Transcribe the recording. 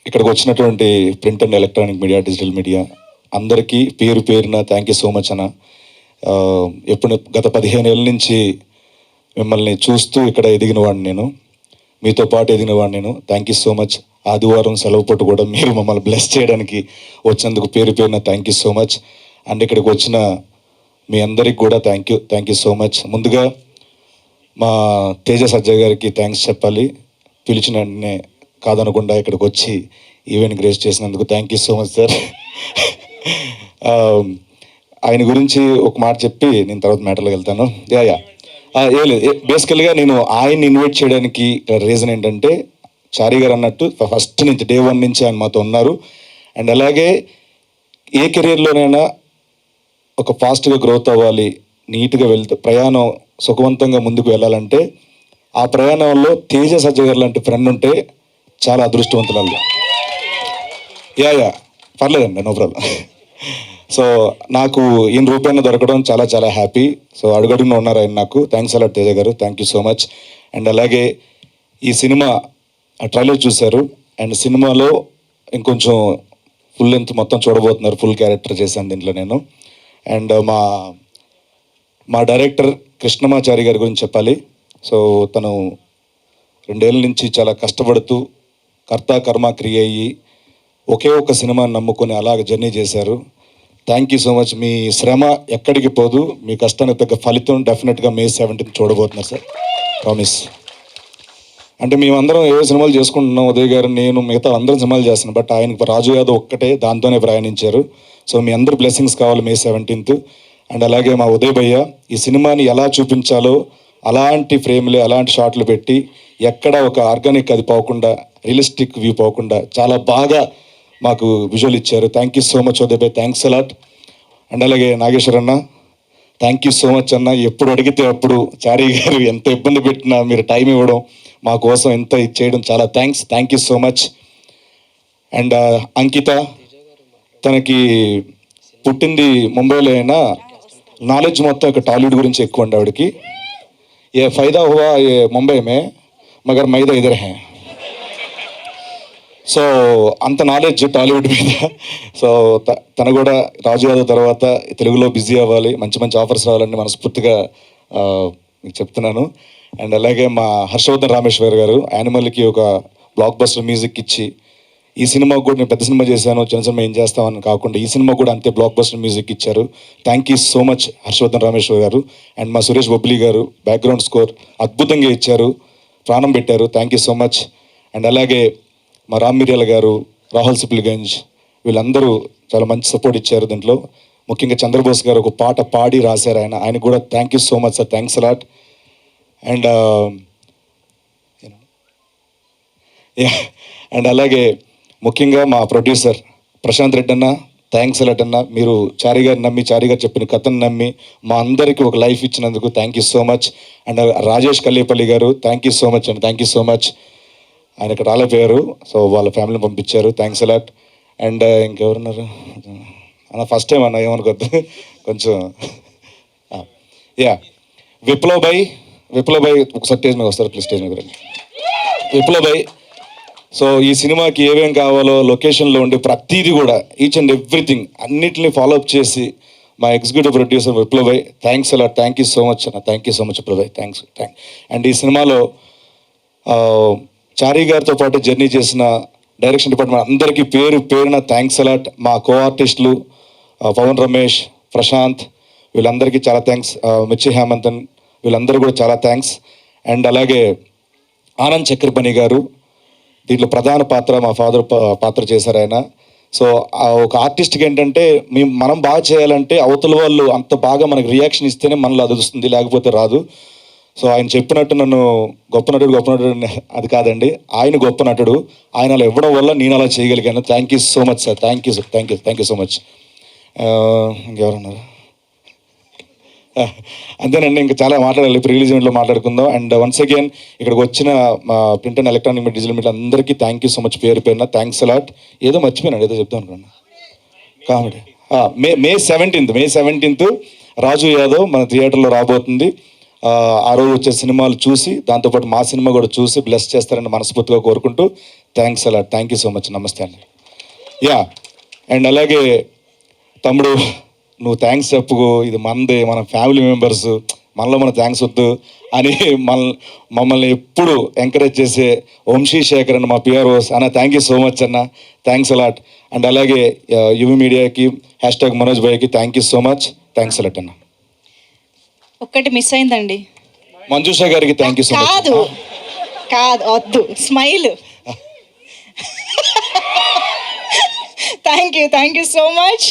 ఇక్కడికి వచ్చినటువంటి print and electronic media, digital media అందరికీ పేరు పేరున థ్యాంక్ యూ సో మచ్ అన్న. ఎప్పుడు గత 15 ఏళ్ళ నుంచి మిమ్మల్ని చూస్తూ ఇక్కడ ఎదిగిన వాడిని నేను, మీతో పాటు ఎదిగిన వాడిని నేను. Thank you so much. ఆదివారం సెలవు పూట కూడా మీరు మమ్మల్ని బ్లెస్ చేయడానికి వచ్చినందుకు పేరు పేరున thank you so much. And ఇక్కడికి వచ్చిన మీ అందరికి కూడా థ్యాంక్ యూ సో మచ్. ముందుగా మా తేజ సజ్జయ్ గారికి థ్యాంక్స్ చెప్పాలి. పిలిచిన వెంటనే కాదనకుండా ఇక్కడికి వచ్చి ఈవెంట్ గ్రేస్ చేసినందుకు thank you so much sir. ఆయన గురించి ఒక మాట చెప్పి నేను తర్వాత మ్యాటర్లోకి వెళ్తాను. ఏ లేదు, బేసికల్గా నేను ఆయన్ని ఇన్వైట్ చేయడానికి రీజన్ ఏంటంటే, చారీ గారు అన్నట్టు ఫస్ట్ నుంచి డే 1 నుంచి ఆయన మాతో ఉన్నారు. అండ్ అలాగే ఏ కెరీర్లోనైనా ఒక ఫాస్ట్గా గ్రోత్ అవ్వాలి, నీట్గా ప్రయాణం సుఖవంతంగా ముందుకు వెళ్ళాలంటే ఆ ప్రయాణంలో తేజ సజ్జయ్ గారు లాంటి ఫ్రెండ్ ఉంటే చాలా అదృష్టవంతులు. పర్లేదండి, నో ప్రాబ్లం. సో నాకు ఈయన రూపాయన దొరకడం చాలా చాలా హ్యాపీ. సో అడుగడుగున ఉన్నారు ఆయన నాకు. థ్యాంక్స్ అలాట్ తేజ గారు, thank you so much. And అలాగే ఈ సినిమా ట్రైలర్ చూశారు, అండ్ సినిమాలో ఇంకొంచెం ఫుల్ లెంత్ మొత్తం చూడబోతున్నారు. ఫుల్ క్యారెక్టర్ చేశాను దీంట్లో నేను. అండ్ మా డైరెక్టర్ కృష్ణమాచారి గారి గురించి చెప్పాలి. సో తను 2 ఏళ్ళ నుంచి చాలా కష్టపడుతూ కర్త కర్మ క్రియ అయ్యి ఒకే ఒక సినిమాని నమ్ముకొని అలాగ జర్నీ చేశారు. Thank you so much. మీ శ్రమ ఎక్కడికి పోదు, మీ కష్టానికి తగ్గ ఫలితం డెఫినెట్గా May 17 చూడబోతున్నారు సార్, ప్రామిస్. అంటే మేమందరం ఏవో సినిమాలు చేసుకుంటున్నాం, ఉదయ్ గారు, నేను, మిగతా అందరం సినిమాలు చేస్తున్నాం. బట్ ఆయనకు రాజు యాదవ్ ఒక్కటే దాంతోనే ప్రయాణించారు. సో మీ అందరు బ్లెస్సింగ్స్ కావాలి May 17. అండ్ అలాగే మా ఉదయ్ భయ్య ఈ సినిమాని ఎలా చూపించాలో అలాంటి ఫ్రేమ్లు, అలాంటి షాట్లు పెట్టి ఎక్కడ ఒక ఆర్గానిక్ అది పోకుండా, రియలిస్టిక్ వ్యూ పోకుండా చాలా బాగా మాకు విజువల్ ఇచ్చారు. Thank you so much Uday భయ్, థ్యాంక్స్ అలాట్. అండ్ అలాగే నాగేశ్వర్ అన్న, థ్యాంక్ యూ సో మచ్ అన్న. ఎప్పుడు అడిగితే అప్పుడు చారీ గారు ఎంత ఇబ్బంది పెట్టినా మీరు టైం ఇవ్వడం, మా కోసం ఎంత ఇచ్చేయడం, చాలా thank you so much. And Ankita, తనకి పుట్టింది ముంబైలో అయినా నాలెడ్జ్ మొత్తం ఇక్కడ టాలీవుడ్ గురించి ఎక్కువ అండి ఆవిడకి. ఏ ఫైదా హువా ఏ ముంబై మే మగర్ మైదా ఇదర్ హే. సో అంత నాలెడ్జ్ టాలీవుడ్ మీద. సో తను కూడా రాజు యాదవ్ తర్వాత తెలుగులో బిజీ అవ్వాలి, మంచి మంచి ఆఫర్స్ రావాలని మనస్ఫూర్తిగా మీకు చెప్తున్నాను. అండ్ అలాగే మా హర్షవర్ధన్ రామేశ్వర్ గారు యానిమల్కి ఒక బ్లాక్ బస్టర్ మ్యూజిక్ ఇచ్చి, ఈ సినిమాకు కూడా నేను పెద్ద సినిమా చేశాను, చిన్న సినిమా ఏం చేస్తామని కాకుండా ఈ సినిమా కూడా అంతే బ్లాక్ బస్టర్ మ్యూజిక్ ఇచ్చారు. Thank you so much Harshavardhan Rameshwar గారు. అండ్ మా సురేష్ బొబ్లీ గారు బ్యాక్గ్రౌండ్ స్కోర్ అద్భుతంగా ఇచ్చారు, ప్రాణం పెట్టారు. Thank you so much. And అలాగే మా రామ్ మిర్యాల గారు, రాహుల్ సిప్లిగంజ్, వీళ్ళందరూ చాలా మంచి సపోర్ట్ ఇచ్చారు దీంట్లో. ముఖ్యంగా చంద్రబోస్ గారు ఒక పాట పాడి రాశారు, ఆయన కూడా thank you so much sir, thanks a lot. And and అలాగే ముఖ్యంగా మా ప్రొడ్యూసర్ ప్రశాంత్ రెడ్డి అన్న, థ్యాంక్స్ అలాట్ అన్న. మీరు చారీ గారిని నమ్మి, చారీ గారు చెప్పిన కథను నమ్మి మా అందరికీ ఒక లైఫ్ ఇచ్చినందుకు thank you so much. And Rajesh Kallepalli గారు, థ్యాంక్ యూ సో మచ్ అండి, థ్యాంక్ యూ సో మచ్. ఆయన ఇక్కడ రాలేపోయారు, సో వాళ్ళ ఫ్యామిలీని పంపించారు, థ్యాంక్స్ అలాట్. అండ్ ఇంకెవరున్నారు అన్న, ఫస్ట్ టైం అన్న ఏమనుకోద్దు కొంచెం. విప్లవ్ భాయ్ ఒకసారి స్టేజ్ మీద వస్తారు ప్లీజ్, స్టేజ్ మీద రండి. విప్లవ్ భాయ్, సో ఈ సినిమాకి ఏమేం కావాలో లొకేషన్లో ఉండి ప్రతిదీ కూడా ఈచ్ అండ్ ఎవ్రీథింగ్ అన్నిటిని ఫాలోఅప్ చేసి మా ఎగ్జిక్యూటివ్ ప్రొడ్యూసర్ విప్లవ్ భాయ్, thanks a lot, thank you so much అన్న, thank you so much Viplav భాయ్, థ్యాంక్స్. అండ్ ఈ సినిమాలో చారీ గారితో పాటు జర్నీ చేసిన డైరెక్షన్ డిపార్ట్మెంట్ అందరికీ పేరు పేరున థ్యాంక్స్ అలాట్. మా కో ఆర్టిస్టులు పవన్ రమేష్, ప్రశాంత్, వీళ్ళందరికీ చాలా థ్యాంక్స్. మిర్చి హేమంతన్, వీళ్ళందరూ కూడా చాలా థ్యాంక్స్. అండ్ అలాగే ఆనంద్ చక్రపణి గారు దీంట్లో ప్రధాన పాత్ర, మా ఫాదర్ పాత్ర చేశారు ఆయన. సో ఒక ఆర్టిస్ట్కి ఏంటంటే మనం బాగా చేయాలంటే అవతల వాళ్ళు అంత బాగా మనకి రియాక్షన్ ఇస్తేనే మనలో అది వస్తుంది, లేకపోతే రాదు. సో ఆయన చెప్పినట్టు నన్ను గొప్ప నటుడు అది కాదండి, ఆయన గొప్ప నటుడు, ఆయన అలా ఇవ్వడం వల్ల నేను అలా చేయగలిగాను. Thank you so much sir, thank you so much. ఇంకెవరున్నారు? అంతేనండి, ఇంకా చాలా మాట్లాడాలి, ప్రీ రిలీజ్ ఈవెంట్లో మాట్లాడుకుందాం. అండ్ వన్స్ అగైన్ ఇక్కడికి వచ్చిన మా print and electronic media, digital media అందరికీ థ్యాంక్ యూ సో మచ్, పేరు పేరున థ్యాంక్స్ అలాట్. ఏదో మర్చిపోయినాడు, ఏదో చెప్తాను అనుకున్నా, కామెడీ. May 17 రాజు యాదవ్ మన థియేటర్లో రాబోతుంది. ఆ రోజు వచ్చే సినిమాలు చూసి దాంతోపాటు మా సినిమా కూడా చూసి బ్లెస్ చేస్తారని మనస్ఫూర్తిగా కోరుకుంటూ థ్యాంక్స్ అలా థ్యాంక్ యూ సో మచ్. నమస్తే అండి. యా అండ్ అలాగే తమ్ముడు నువ్వు థ్యాంక్స్ చెప్పుకో, ఇది మనదే, మన ఫ్యామిలీ మెంబర్స్, మనలో మన థ్యాంక్స్ వద్దు అని మమ్మల్ని ఎప్పుడు ఎంకరేజ్ చేసే వంశీశేఖర్ అన్న మా పిఆర్ఓస్ అన్న థ్యాంక్ యూ సో మచ్ అన్న, థ్యాంక్స్ అలాట్. అండ్ అలాగే యువి మీడియాకి హ్యాష్ట్యాగ్ మనోజ్ భాయ్కి thank you so much, thanks a lot అన్న. ఒక్కటి మిస్ అయిందండి. మంజుష గారికి థ్యాంక్ యూ సో మచ్. కాదు కాదు వద్దు, smile. Thank you so much.